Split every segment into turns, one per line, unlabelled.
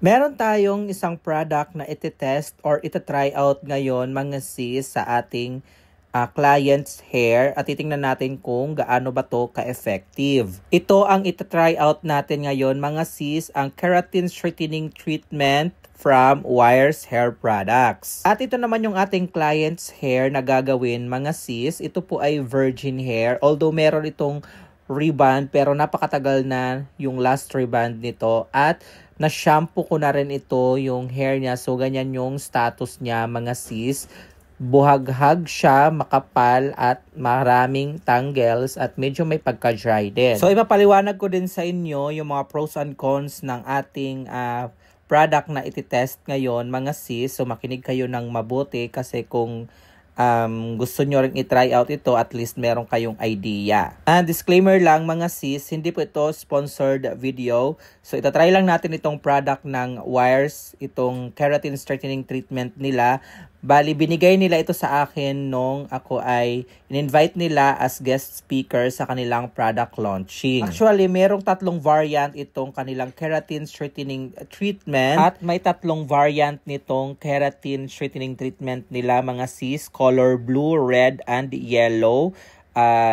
Meron tayong isang product na iti-test or iti-try out ngayon mga sis sa ating client's hair at titingnan natin kung gaano ba to ka-effective. Ito ang iti-try out natin ngayon mga sis, ang keratin straightening treatment from Wires Hair Products. At ito naman yung ating client's hair na gagawin mga sis. Ito po ay virgin hair, although meron itong reband pero napakatagal na yung last reband nito at na-shampoo ko na rin ito yung hair niya. So, ganyan yung status niya mga sis. Buhaghag siya, makapal at maraming tangles at medyo may pagka-dry din. So, ipapaliwanag ko din sa inyo yung mga pros and cons ng ating product na iti-test ngayon mga sis. So, makinig kayo ng mabuti kasi kung gusto nyo rin i-try out ito, at least meron kayong idea. And disclaimer lang mga sis, hindi po ito sponsored video. So itatry lang natin itong product ng Wires, itong keratin straightening treatment nila. Bali, binigay nila ito sa akin nung ako ay in-invite nila as guest speaker sa kanilang product launching. Actually, merong 3 variant itong kanilang keratin straightening treatment at may 3 variant nitong keratin straightening treatment nila mga sis, color blue, red, and yellow.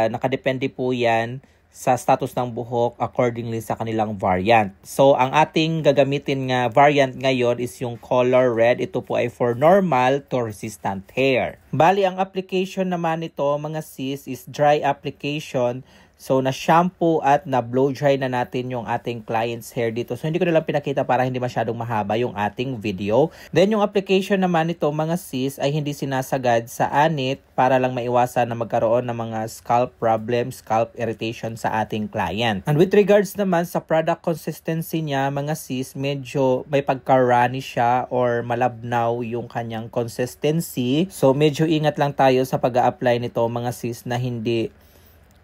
Nakadepende po yan sa status ng buhok accordingly sa kanilang variant. So, ang ating gagamitin nga variant ngayon is yung color red. Ito po ay for normal to resistant hair. Bali, ang application naman nito mga sis is dry application. So, na-shampoo at na-blow dry na natin yung ating client's hair dito. So, hindi ko na lang pinakita para hindi masyadong mahaba yung ating video. Then, yung application naman nito, mga sis, ay hindi sinasagad sa anit para lang maiwasan na magkaroon ng mga scalp problems, scalp irritation sa ating client. And with regards naman sa product consistency niya, mga sis, medyo may pagka-runny siya or malabnaw yung kanyang consistency. So, medyo ingat lang tayo sa pag-a-apply nito, mga sis, na hindi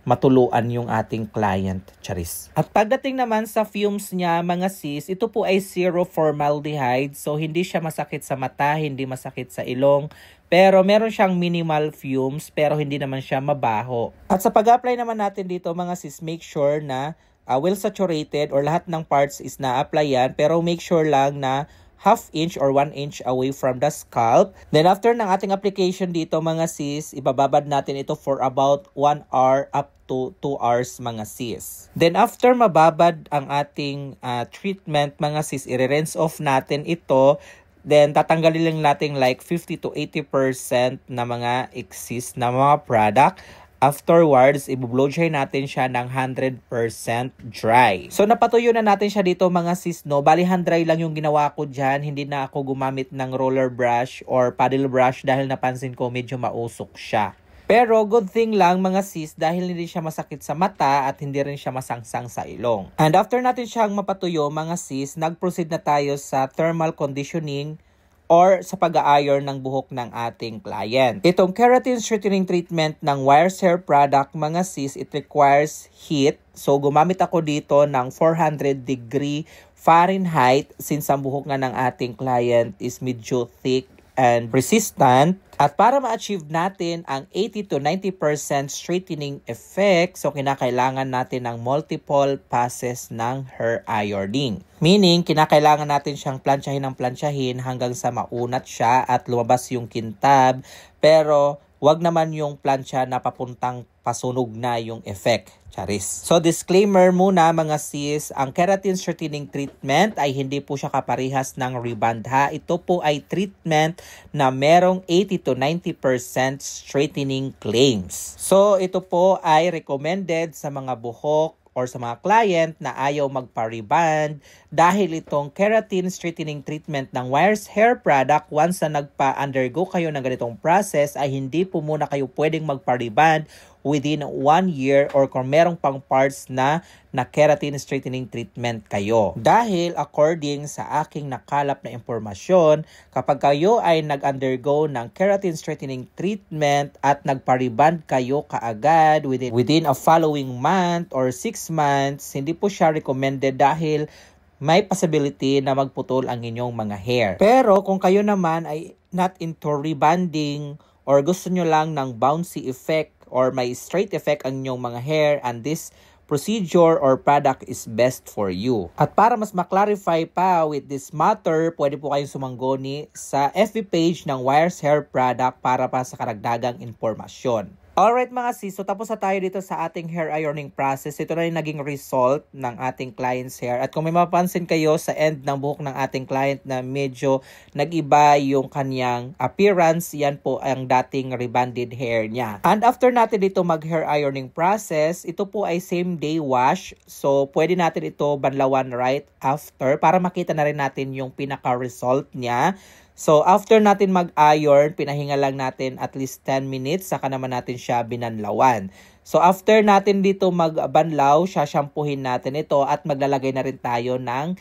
matuluan yung ating client, charis. At pagdating naman sa fumes niya, mga sis, ito po ay zero formaldehyde. So, hindi siya masakit sa mata, hindi masakit sa ilong. Pero meron siyang minimal fumes, pero hindi naman siya mabaho. At sa pag-apply naman natin dito, mga sis, make sure na well saturated or lahat ng parts is na-applyan. Pero make sure lang na 1/2 inch or 1 inch away from the scalp. Then after ng ating application dito mga sis, ibababad natin ito for about 1 hour up to 2 hours mga sis. Then after mababad ang ating treatment mga sis, i-rinse off natin ito. Then tatanggalin lang natin like 50 to 80% na mga excess na mga product. Afterwards, i-blow dry natin siya ng 100% dry. So, napatuyo na natin siya dito mga sis, no? Bali, hand dry lang yung ginawa ko dyan. Hindi na ako gumamit ng roller brush or paddle brush dahil napansin ko medyo mausok siya. Pero, good thing lang mga sis dahil hindi siya masakit sa mata at hindi rin siya masangsang sa ilong. And after natin siyang mapatuyo mga sis, nag-proceed na tayo sa thermal conditioning or sa pag-a-iron ng buhok ng ating client. Itong keratin straightening treatment ng Wires Hair Product, mga sis, it requires heat. So, gumamit ako dito ng 400 degree Fahrenheit since ang buhok nga ng ating client is medyo thick and resistant. At para ma-achieve natin ang 80 to 90% straightening effect, so kinakailangan natin ng multiple passes ng hair ironing. Meaning, kinakailangan natin siyang plansyahin ng plansyahin hanggang sa maunat siya at lumabas yung kintab. Pero, wag naman yung plansya na papuntang pasunog na yung effect. Charis. So, disclaimer muna mga sis, ang keratin straightening treatment ay hindi po siya kaparihas ng reband ha. Ito po ay treatment na merong 80 to 90% straightening claims. So, ito po ay recommended sa mga buhok or sa mga client na ayaw magpa-reband dahil itong keratin straightening treatment ng Wires Hair Product, once na nagpa-undergo kayo ng ganitong process, ay hindi po muna kayo pwedeng magpa-reband within 1 year or kung merong pang parts na keratin straightening treatment kayo. Dahil according sa aking nakalap na impormasyon, kapag kayo ay nag-undergo ng keratin straightening treatment at nagpa-reband kayo kaagad within a following month or 6 months, hindi po siya recommended dahil may possibility na magputol ang inyong mga hair. Pero kung kayo naman ay not into rebanding or gusto nyo lang ng bouncy effect or may straight effect ang inyong mga hair and this procedure or product is best for you. At para mas maklarify pa with this matter, pwede po kayong sumangguni sa FB page ng Wires Hair Product para pa sa karagdagang impormasyon. Alright mga sis, so tapos na tayo dito sa ating hair ironing process. Ito na yung naging result ng ating client's hair. At kung may mapapansin kayo sa end ng buhok ng ating client na medyo nag-iba yung kanyang appearance, yan po ang dating rebonded hair niya. And after natin dito mag-hair ironing process, ito po ay same day wash. So pwede natin ito banlawan right after para makita na rin natin yung pinaka-result niya. So, after natin mag-iron, pinahinga lang natin at least 10 minutes, saka naman natin siya binanlawan. So, after natin dito magbanlaw, shampoohin natin ito at maglalagay na rin tayo ng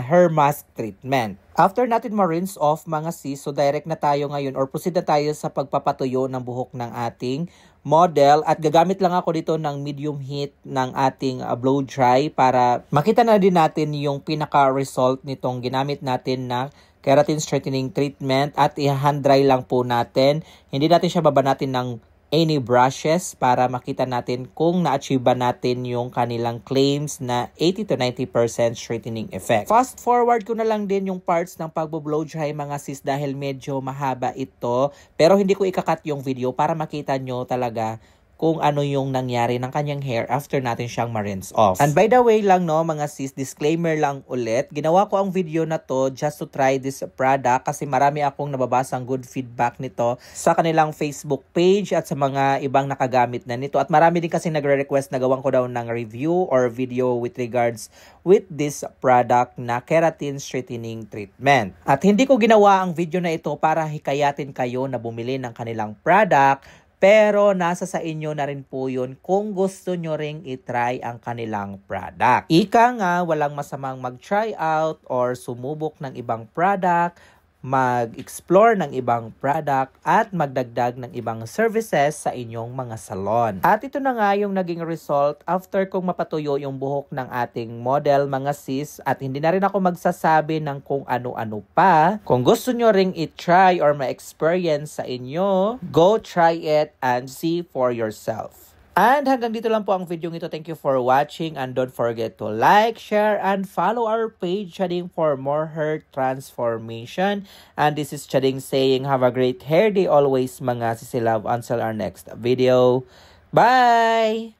hair mask treatment. After natin ma-rinse off mga sis, so direct na tayo ngayon or proceed na tayo sa pagpapatuyo ng buhok ng ating model at gagamit lang ako dito ng medium heat ng ating blow dry para makita na din natin yung pinaka-result nitong ginamit natin na keratin straightening treatment at i-hand dry lang po natin. Hindi natin siya babanatin ng any brushes para makita natin kung na-achieve ba natin yung kanilang claims na 80 to 90% straightening effect. Fast forward ko na lang din yung parts ng pagbo-blow dry mga sis dahil medyo mahaba ito. Pero hindi ko ikakat yung video para makita nyo talaga kung ano yung nangyari ng kanyang hair after natin siyang ma-rinse off. And by the way lang no mga sis, disclaimer lang ulit, ginawa ko ang video na to just to try this product kasi marami akong nababasang good feedback nito sa kanilang Facebook page at sa mga ibang nakagamit na nito. At marami din kasi nagre-request na gawan ko daw ng review or video with regards with this product na keratin straightening treatment. At hindi ko ginawa ang video na ito para hikayatin kayo na bumili ng kanilang product. Pero nasa sa inyo na rin po yun kung gusto nyo ring itry ang kanilang product. Ika nga, walang masamang mag-try out or sumubok ng ibang product, mag-explore ng ibang product at magdagdag ng ibang services sa inyong mga salon. At ito na nga yung naging result after kong mapatuyo yung buhok ng ating model mga sis at hindi na rin ako magsasabi ng kung ano-ano pa. Kung gusto nyo ring i-try or ma-experience sa inyo, go try it and see for yourself. And hanggang dito lang po ang video ito. Thank you for watching and don't forget to like, share, and follow our page Chading for more hair transformation. And this is Chading saying have a great hair day always mga sisilab until our next video. Bye!